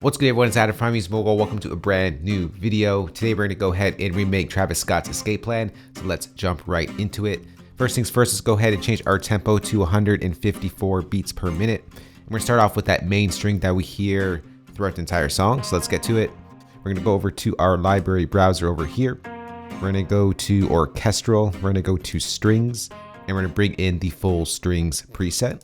What's good, everyone? It's Adam from imamusicmogul. Welcome to a brand new video. Today we're going to go ahead and remake Travis Scott's Escape Plan. So let's jump right into it. First things first, let's go ahead and change our tempo to 154 beats per minute. And we're going to start off with that main string that we hear throughout the entire song. So let's get to it. We're going to go over to our library browser over here. We're going to go to orchestral. We're going to go to strings, and we're going to bring in the full strings preset.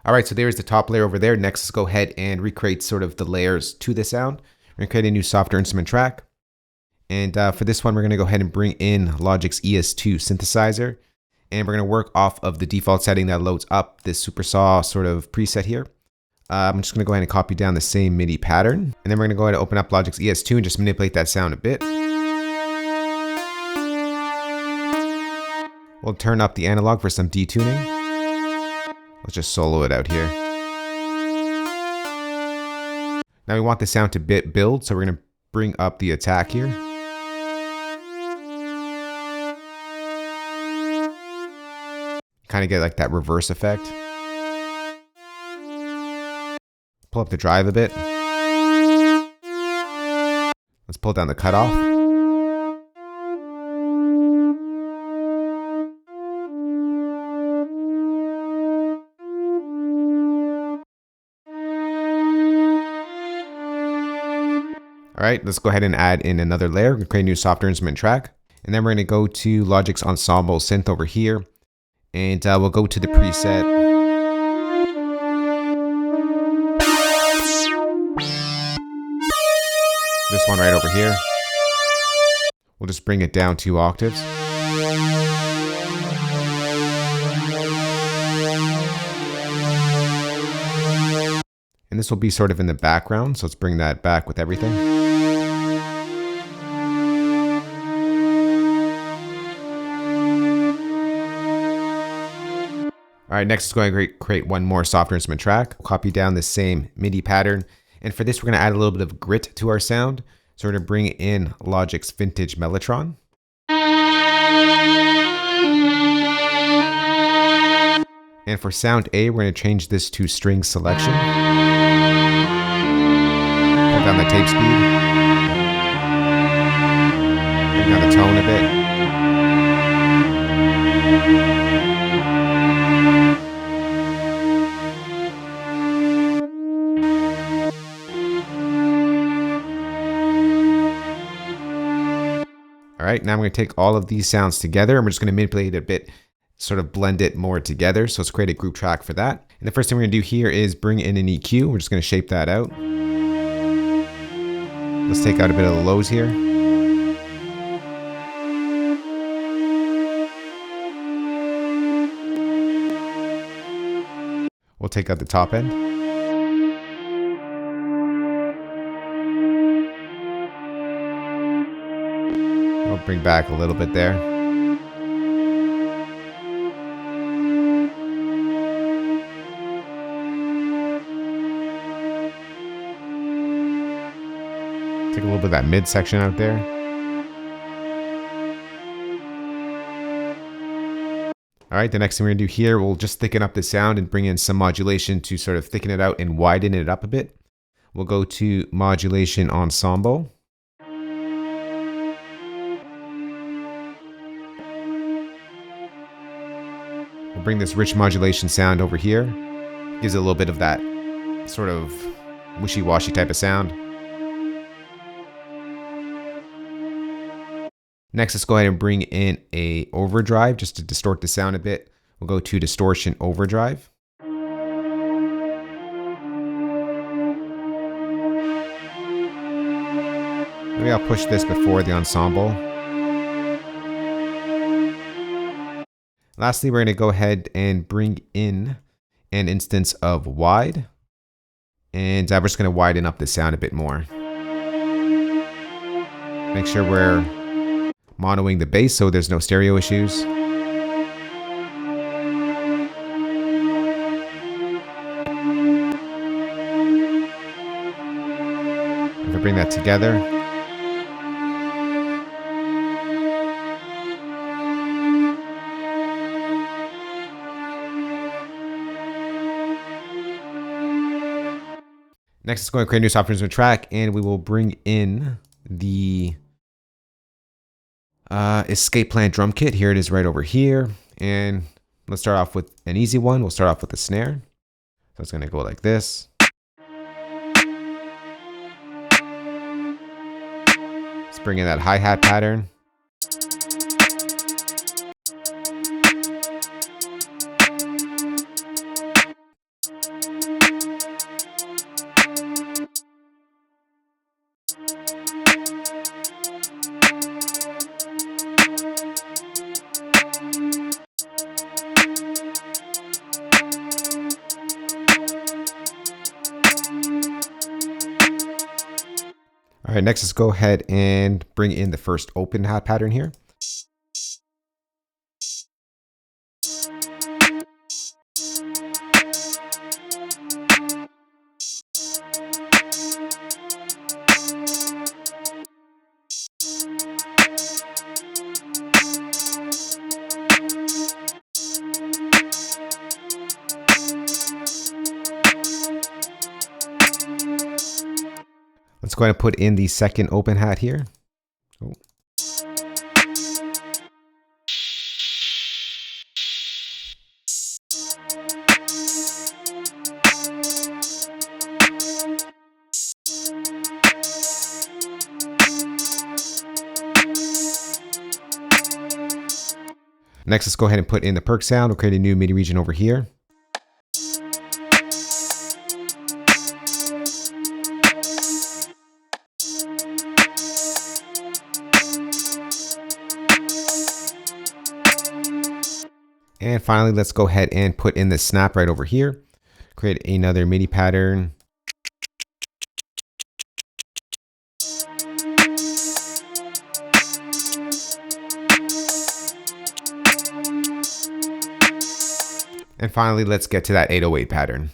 All right, so there's the top layer over there. Next, let's go ahead and recreate sort of the layers to the sound. We're gonna create a new software instrument track. And for this one, we're gonna go ahead and bring in Logic's ES2 synthesizer. And we're gonna work off of the default setting that loads up this supersaw sort of preset here. I'm just gonna go ahead and copy down the same MIDI pattern. And then we're gonna go ahead and open up Logic's ES2 and just manipulate that sound a bit. We'll turn up the analog for some detuning. Let's just solo it out here. Now we want the sound to build, so we're going to bring up the attack here. Kind of get like that reverse effect. Pull up the drive a bit. Let's pull down the cutoff. All right, let's go ahead and add in another layer. We're gonna create a new software instrument track. And then we're gonna go to Logic's Ensemble synth over here. And we'll go to the preset. This one right over here. We'll just bring it down 2 octaves. And this will be sort of in the background, so let's bring that back with everything. All right, next is going to create one more software instrument track. Copy down the same MIDI pattern. And for this, we're going to add a little bit of grit to our sound. So we're going to bring in Logic's Vintage Mellotron. And for sound A, we're going to change this to string selection. Pull down the tape speed. Bring down the tone a bit. All right, now I'm going to take all of these sounds together and we're just going to manipulate it a bit, sort of blend it more together. So let's create a group track for that. And the first thing we're going to do here is bring in an EQ. We're just going to shape that out. Let's take out a bit of the lows here. We'll take out the top end. We'll bring back a little bit there. Take a little bit of that mid section out there. All right, the next thing we're gonna do here, we'll just thicken up the sound and bring in some modulation to sort of thicken it out and widen it up a bit. We'll go to Modulation Ensemble. We'll bring this rich modulation sound over here. Gives it a little bit of that sort of wishy-washy type of sound. Next, let's go ahead and bring in a overdrive just to distort the sound a bit. We'll go to Distortion Overdrive. Maybe I'll push this before the ensemble. Lastly, we're going to go ahead and bring in an instance of wide. And we're just going to widen up the sound a bit more. Make sure we're monoing the bass so there's no stereo issues. If I bring that together. Next, let's go and create a new software instrument track, and we will bring in the escape plan drum kit. Here it is right over here. And let's start off with an easy one. We'll start off with the snare. So it's going to go like this. Let's bring in that hi-hat pattern. All right, next let's go ahead and bring in the first open hat pattern here. Let's go ahead and put in the second open hat here. Oh. Next, let's go ahead and put in the perk sound. We'll create a new MIDI region over here. And finally, let's go ahead and put in the snap right over here. Create another MIDI pattern. And finally, let's get to that 808 pattern.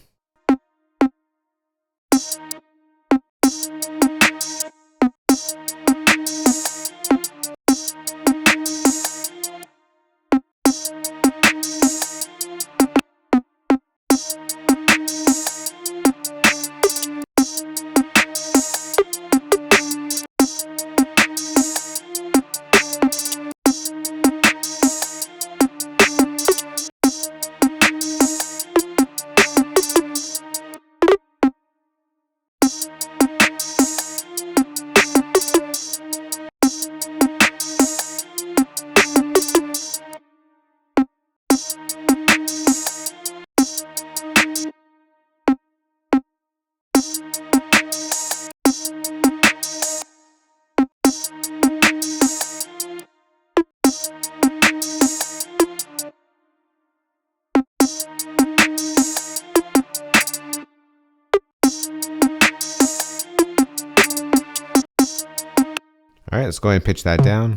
All right, let's go ahead and pitch that down.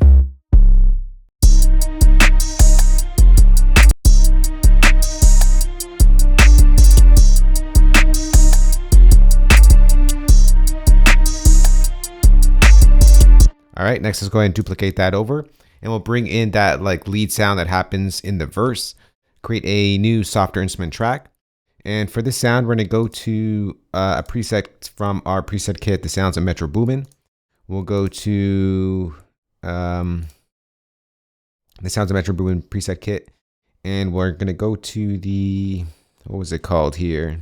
All right, next let's go ahead and duplicate that over, and we'll bring in that like lead sound that happens in the verse. Create a new software instrument track. And for this sound, we're gonna go to a preset from our preset kit, the sounds of Metro Boomin. We'll go to the sounds of Metro Boomin preset kit, and we're gonna go to the, what was it called here?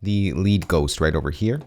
The lead ghost right over here.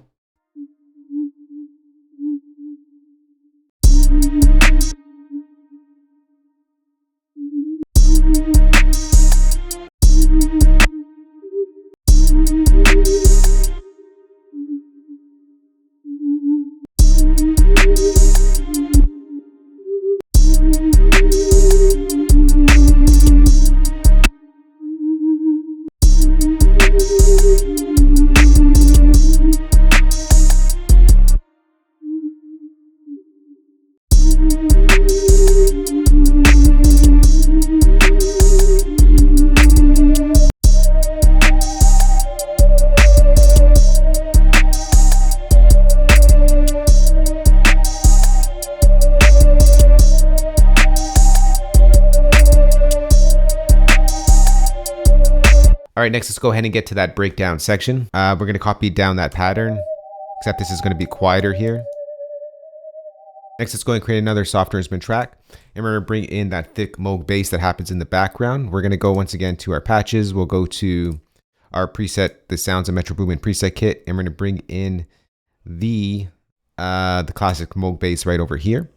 All right, next let's go ahead and get to that breakdown section. We're going to copy down that pattern, except this is going to be quieter here. Next, let's go and create another software instrument track. And we're going to bring in that thick Moog bass that happens in the background. We're going to go once again to our patches. We'll go to our preset, the Sounds of Metro Boomin preset kit. And we're going to bring in the classic Moog bass right over here.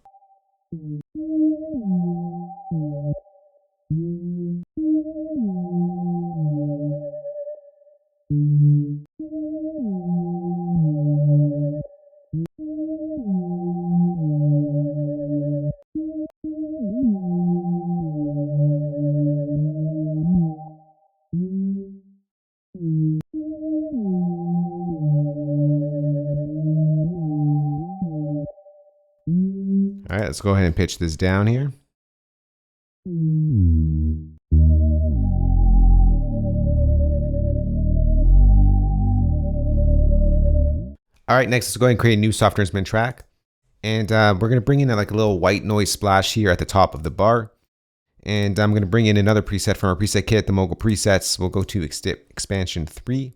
All right, let's go ahead and pitch this down here. All right, next let's go ahead and create a new software instrument track. And we're going to bring in like a little white noise splash here at the top of the bar. And I'm going to bring in another preset from our preset kit, the Mogul presets. We'll go to expansion 3.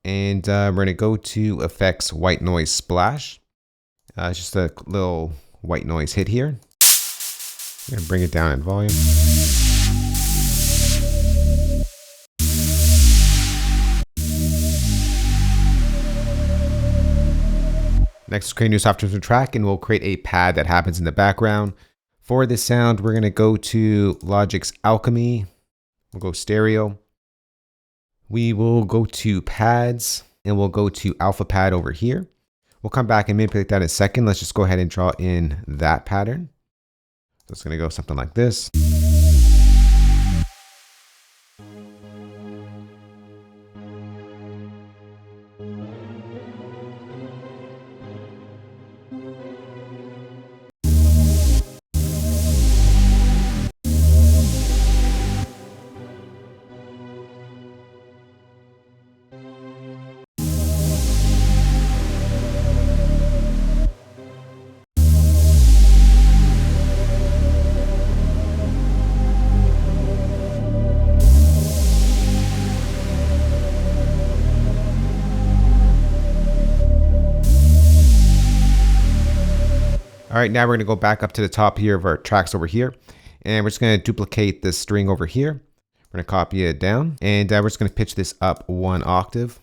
And we're going to go to effects white noise splash. It's just a little white noise hit here. I'm going to bring it down in volume. Next, create a new software instrument track, and we'll create a pad that happens in the background. For this sound, we're going to go to Logic's Alchemy. We'll go stereo. We will go to pads, and we'll go to alpha pad over here. We'll come back and manipulate that in a second. Let's just go ahead and draw in that pattern. So it's going to go something like this. All right, now we're going to go back up to the top here of our tracks over here. And we're just going to duplicate this string over here. We're going to copy it down. And we're just going to pitch this up 1 octave.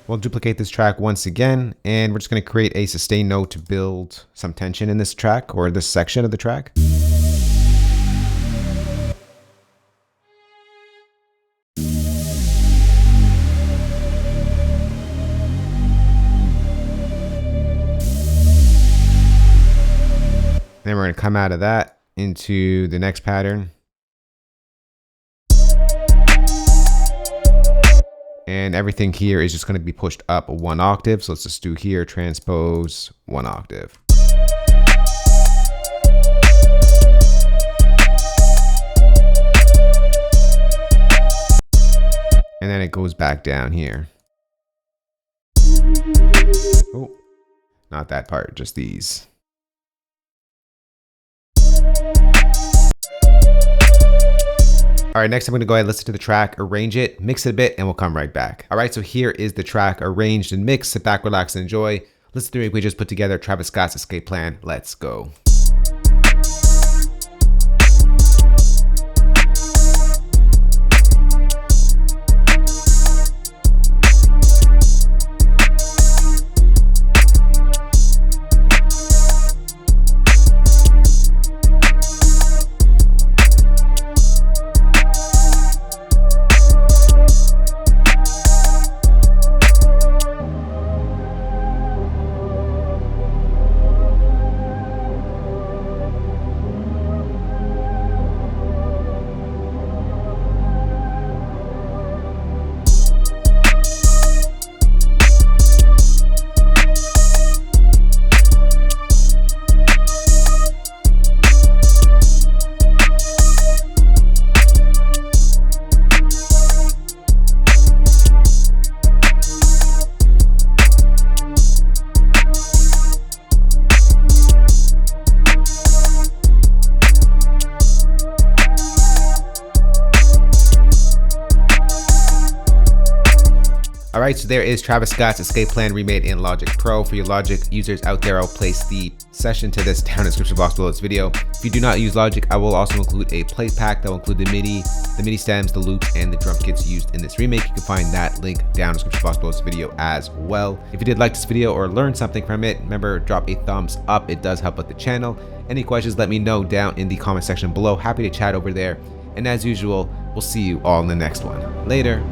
We'll duplicate this track once again. And we're just going to create a sustain note to build some tension in this track, or this section of the track. Then we're going to come out of that into the next pattern. And everything here is just going to be pushed up 1 octave. So let's just do here, transpose 1 octave. And then it goes back down here. Oh, not that part, just these. All right, next I'm going to go ahead and listen to the track, arrange it, mix it a bit, and we'll come right back. All right, so here is the track arranged and mixed. Sit back, relax, and enjoy. Listen to the remake we just put together, Travis Scott's Escape Plan. Let's go. Alright, so there is Travis Scott's Escape Plan remade in Logic Pro. For your Logic users out there, I'll place the session to this down in the description box below this video. If you do not use Logic, I will also include a plate pack that will include the MIDI stems, the loops, and the drum kits used in this remake. You can find that link down in the description box below this video as well. If you did like this video or learn something from it, remember, drop a thumbs up. It does help out the channel. Any questions, let me know down in the comment section below. Happy to chat over there. And as usual, we'll see you all in the next one. Later.